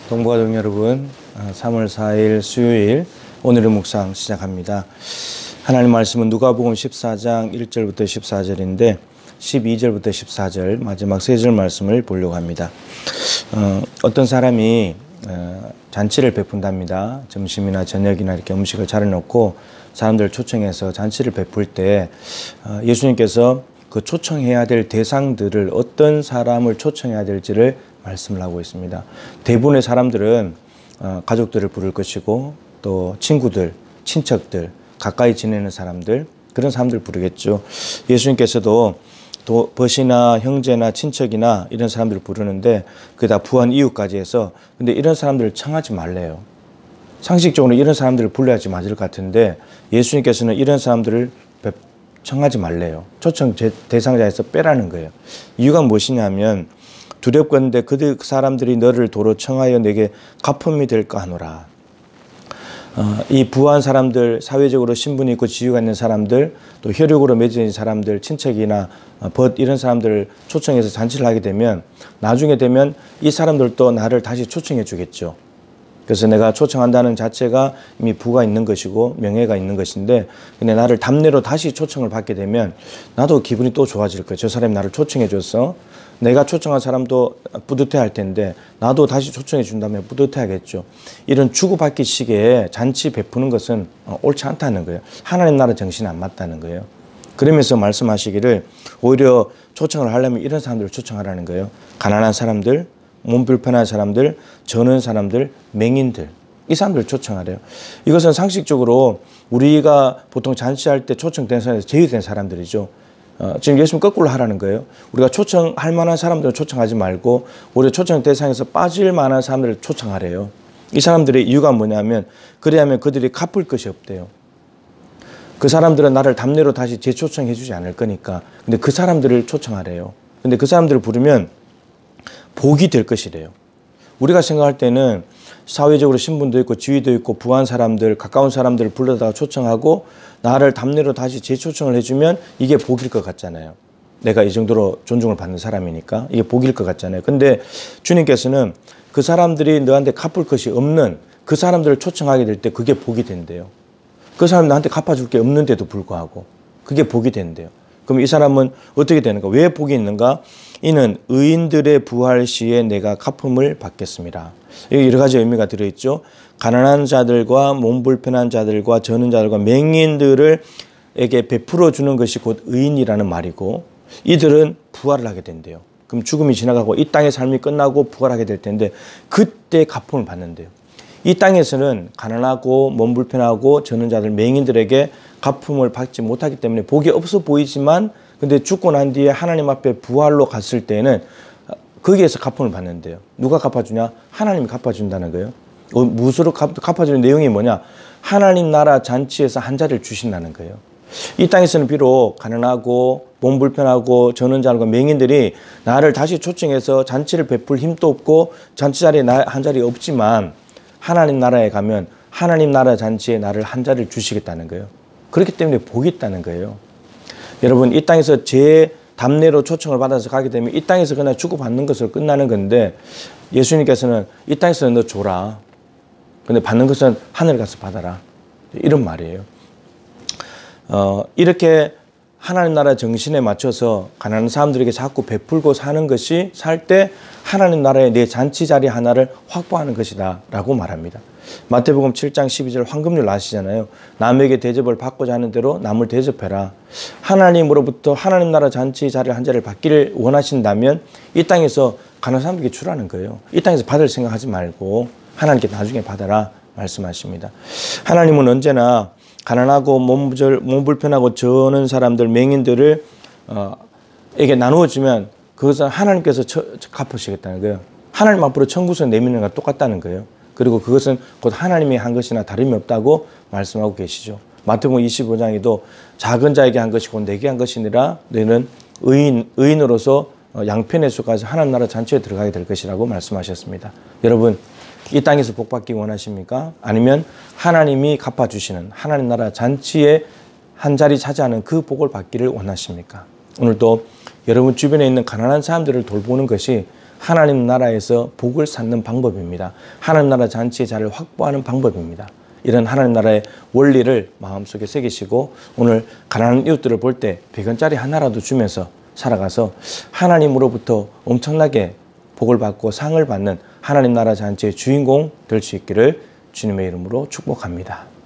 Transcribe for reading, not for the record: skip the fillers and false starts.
동부가족 여러분, 3월 4일 수요일 오늘의 묵상 시작합니다. 하나님 말씀은 누가복음 14장 1절부터 14절인데 12절부터 14절 마지막 3절 말씀을 보려고 합니다. 어떤 사람이 잔치를 베푼답니다. 점심이나 저녁이나 이렇게 음식을 차려놓고 사람들을 초청해서 잔치를 베풀 때 예수님께서 그 초청해야 될 대상들을 어떤 사람을 초청해야 될지를 말씀을 하고 있습니다. 대부분의 사람들은 가족들을 부를 것이고 또 친구들, 친척들, 가까이 지내는 사람들, 그런 사람들 부르겠죠. 예수님께서도 벗이나 형제나 친척이나 이런 사람들을 부르는데 그게 다 부한 이유까지 해서 근데 이런 사람들을 청하지 말래요. 상식적으로 이런 사람들을 불러야지 맞을 것 같은데 예수님께서는 이런 사람들을 청하지 말래요. 초청 대상자에서 빼라는 거예요. 이유가 무엇이냐면 두렵건대 그 사람들이 너를 도로 청하여 내게 가품이 될까 하노라. 이 부한 사람들, 사회적으로 신분이 있고 지위가 있는 사람들, 또 혈육으로 맺어진 사람들, 친척이나 벗 이런 사람들을 초청해서 잔치를 하게 되면 나중에 되면 이 사람들도 나를 다시 초청해 주겠죠. 그래서 내가 초청한다는 자체가 이미 부가 있는 것이고 명예가 있는 것인데 근데 나를 답례로 다시 초청을 받게 되면 나도 기분이 또 좋아질 거예요. 저 사람이 나를 초청해 줬어. 내가 초청한 사람도 뿌듯해 할 텐데 나도 다시 초청해 준다면 뿌듯해 하겠죠. 이런 주고받기 식의 잔치 베푸는 것은 옳지 않다는 거예요. 하나님 나라 정신이 안 맞다는 거예요. 그러면서 말씀하시기를 오히려 초청을 하려면 이런 사람들을 초청하라는 거예요. 가난한 사람들, 몸 불편한 사람들, 저는 사람들, 맹인들, 이 사람들을 초청하래요. 이것은 상식적으로 우리가 보통 잔치할 때 초청된 사람에서 제외된 사람들이죠. 지금 예수님 거꾸로 하라는 거예요. 우리가 초청할 만한 사람들을 초청하지 말고 오히려 초청 대상에서 빠질 만한 사람들을 초청하래요. 이 사람들의 이유가 뭐냐면 그래야면 그들이 갚을 것이 없대요. 그 사람들은 나를 답례로 다시 재초청해 주지 않을 거니까. 근데 그 사람들을 초청하래요. 근데 그 사람들을 부르면 복이 될 것이래요. 우리가 생각할 때는 사회적으로 신분도 있고 지위도 있고 부한 사람들, 가까운 사람들을 불러다가 초청하고 나를 답례로 다시 재초청을 해주면 이게 복일 것 같잖아요. 내가 이 정도로 존중을 받는 사람이니까 이게 복일 것 같잖아요. 근데 주님께서는 그 사람들이 너한테 갚을 것이 없는 그 사람들을 초청하게 될 때 그게 복이 된대요. 그 사람 나한테 갚아줄 게 없는데도 불구하고 그게 복이 된대요. 그럼 이 사람은 어떻게 되는가? 왜 복이 있는가? 이는 의인들의 부활 시에 내가 갚음을 받겠습니다. 여기 여러 가지 의미가 들어있죠. 가난한 자들과 몸 불편한 자들과 저는 자들과 맹인들에게 베풀어 주는 것이 곧 의인이라는 말이고 이들은 부활을 하게 된대요. 그럼 죽음이 지나가고 이 땅의 삶이 끝나고 부활하게 될 텐데 그때 갚음을 받는데요. 이 땅에서는 가난하고 몸 불편하고 저는 자들 맹인들에게 갚음을 받지 못하기 때문에 복이 없어 보이지만 근데 죽고 난 뒤에 하나님 앞에 부활로 갔을 때는 거기에서 갚음을 받는데요. 누가 갚아주냐? 하나님이 갚아준다는 거예요. 무엇으로 갚아주는 내용이 뭐냐? 하나님 나라 잔치에서 한 자리를 주신다는 거예요. 이 땅에서는 비록 가난하고 몸 불편하고 저는 자들과 맹인들이 나를 다시 초청해서 잔치를 베풀 힘도 없고 잔치 자리에 한 자리 없지만 하나님 나라에 가면 하나님 나라 잔치에 나를 한 자리를 주시겠다는 거예요. 그렇기 때문에 복이 있다는 거예요. 여러분 이 땅에서 제 답례로 초청을 받아서 가게 되면 이 땅에서 그냥 주고받는 것으로 끝나는 건데 예수님께서는 이 땅에서는 너 줘라. 근데 받는 것은 하늘 가서 받아라. 이런 말이에요. 이렇게 하나님 나라 정신에 맞춰서 가난한 사람들에게 자꾸 베풀고 사는 것이 살 때 하나님 나라의 내 잔치 자리 하나를 확보하는 것이다 라고 말합니다. 마태복음 7장 12절 황금률 아시잖아요. 남에게 대접을 받고자 하는 대로 남을 대접해라. 하나님으로부터 하나님 나라 잔치 자리를 한 자리를 받기를 원하신다면 이 땅에서 가난한 사람에게 주라는 거예요. 이 땅에서 받을 생각하지 말고 하나님께 나중에 받아라 말씀하십니다. 하나님은 언제나 가난하고 몸 불편하고 저는 사람들 맹인들을 에게 나누어주면 그것은 하나님께서 갚으시겠다는 거예요. 하나님 앞으로 천국에서 내미는 것과 똑같다는 거예요. 그리고 그것은 곧 하나님이 한 것이나 다름이 없다고 말씀하고 계시죠. 마태복음 25장에도 작은 자에게 한 것이 곧 내게 한 것이니라 너희는 의인으로서 양편의 수가서 하나님 나라 잔치에 들어가게 될 것이라고 말씀하셨습니다. 여러분 이 땅에서 복 받기 원하십니까? 아니면 하나님이 갚아주시는 하나님 나라 잔치에 한 자리 차지하는 그 복을 받기를 원하십니까? 오늘도 여러분 주변에 있는 가난한 사람들을 돌보는 것이 하나님 나라에서 복을 쌓는 방법입니다. 하나님 나라 잔치의 자리를 확보하는 방법입니다. 이런 하나님 나라의 원리를 마음속에 새기시고 오늘 가난한 이웃들을 볼 때 100원짜리 하나라도 주면서 살아가서 하나님으로부터 엄청나게 복을 받고 상을 받는 하나님 나라 잔치의 주인공 될 수 있기를 주님의 이름으로 축복합니다.